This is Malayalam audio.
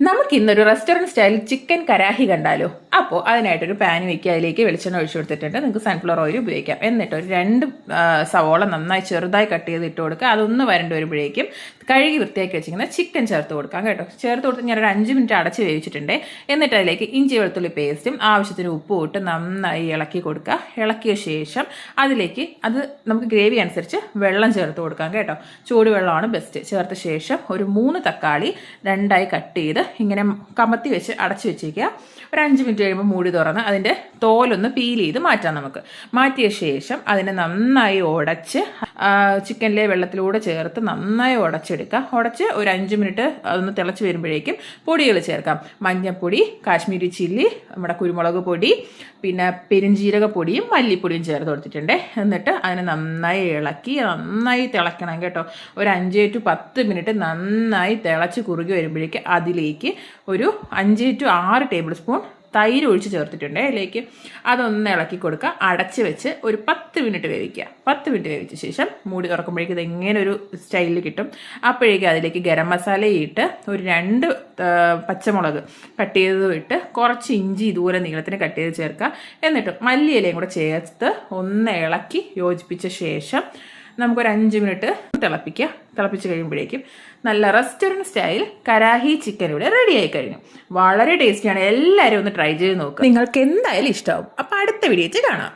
നമുക്ക് ഇന്നൊരു റെസ്റ്റോറൻറ്റ് സ്റ്റൈൽ ചിക്കൻ കരാഹി കണ്ടാലോ. അപ്പോൾ അതിനായിട്ടൊരു പാൻ വയ്ക്കുക, അതിലേക്ക് വെളിച്ചെണ്ണ ഒഴിച്ചു കൊടുത്തിട്ടുണ്ട്. നിങ്ങൾക്ക് സൺഫ്ലവർ ഓയിൽ ഉപയോഗിക്കാം. എന്നിട്ട് ഒരു 2 സവോള നന്നായി ചെറുതായി കട്ട് ചെയ്ത് ഇട്ട് കൊടുക്കുക. അതൊന്ന് വരണ്ട് വരുമ്പോഴേക്കും കഴുകി വൃത്തിയാക്കി വെച്ചിരിക്കുന്ന ചിക്കൻ ചേർത്ത് കൊടുക്കാം കേട്ടോ. ചേർത്ത് കൊടുത്ത് ഞാനൊരു 5 മിനിറ്റ് അടച്ച് വേവിച്ചിട്ടുണ്ട്. എന്നിട്ട് അതിലേക്ക് ഇഞ്ചി വെളുത്തുള്ളി പേസ്റ്റും ആവശ്യത്തിന് ഉപ്പും ഇട്ട് നന്നായി ഇളക്കി കൊടുക്കുക. ഇളക്കിയ ശേഷം അതിലേക്ക് നമുക്ക് ഗ്രേവി അനുസരിച്ച് വെള്ളം ചേർത്ത് കൊടുക്കാം കേട്ടോ. ചൂടുവെള്ളമാണ് ബെസ്റ്റ്. ചേർത്ത ശേഷം ഒരു 3 തക്കാളി 2ആയി കട്ട് ചെയ്ത് ഇങ്ങനെ കമത്തി വെച്ച് അടച്ചു വെച്ചേക്കുക. ഒരു 5 മിനിറ്റ് കഴിയുമ്പോൾ മൂടി തുറന്ന് അതിൻ്റെ തോലൊന്ന് പീൽ ചെയ്ത് മാറ്റാം. നമുക്ക് മാറ്റിയ ശേഷം അതിനെ നന്നായി ഉടച്ച് ചിക്കനിലെ വെള്ളത്തിലൂടെ ചേർത്ത് നന്നായി ഉടച്ചെടുക്കുക. ഉടച്ച് ഒരു 5 മിനിറ്റ് അതൊന്ന് തിളച്ച് വരുമ്പോഴേക്കും പൊടികൾ ചേർക്കാം. മഞ്ഞൾപ്പൊടി, കാശ്മീരി ചില്ലി, നമ്മുടെ കുരുമുളക് പൊടി, പിന്നെ പെരുംജീരക പൊടിയും മല്ലിപ്പൊടിയും ചേർത്ത് കൊടുത്തിട്ടുണ്ട്. എന്നിട്ട് അതിനെ നന്നായി ഇളക്കി നന്നായി തിളക്കണം കേട്ടോ. ഒരു 5 to 10 മിനിറ്റ് നന്നായി തിളച്ച് കുറുകി വരുമ്പോഴേക്ക് അതിലേക്ക് ഒരു 5 to 6 ടേബിൾ സ്പൂൺ തൈര് ഒഴിച്ച് ചേർത്തിട്ടുണ്ട്. അതിലേക്ക് അതൊന്ന് ഇളക്കി കൊടുക്കുക. അടച്ച് വെച്ച് ഒരു 10 മിനിറ്റ് വേവിക്കുക. 10 മിനിറ്റ് വേവിച്ച ശേഷം മൂടി തുറക്കുമ്പോഴേക്കും ഇത് എങ്ങനെ ഒരു സ്റ്റൈലിൽ കിട്ടും. അപ്പോഴേക്കും അതിലേക്ക് ഗരം മസാല ഇട്ട് ഒരു 2 പച്ചമുളക് കട്ട് ചെയ്ത് ഇട്ട് കുറച്ച് ഇഞ്ചി ഇതുപോലെ നീളത്തിന് കട്ട് ചെയ്ത് ചേർക്കുക. എന്നിട്ട് മല്ലിയിലയും കൂടെ ചേർത്ത് ഒന്ന് ഇളക്കി യോജിപ്പിച്ച ശേഷം നമുക്കൊരു 5 മിനിറ്റ് തിളപ്പിച്ച് കഴിയുമ്പോഴേക്കും നല്ല റെസ്റ്റോറൻറ്റ് സ്റ്റൈൽ കരാഹി ചിക്കൻ ഇവിടെ റെഡി ആയി കഴിഞ്ഞു. വളരെ ടേസ്റ്റിയാണ്. എല്ലാവരും ഒന്ന് ട്രൈ ചെയ്ത് നോക്കുക. നിങ്ങൾക്ക് എന്തായാലും ഇഷ്ടമാവും. അപ്പോൾ അടുത്ത വീഡിയോയിൽ കാണാം.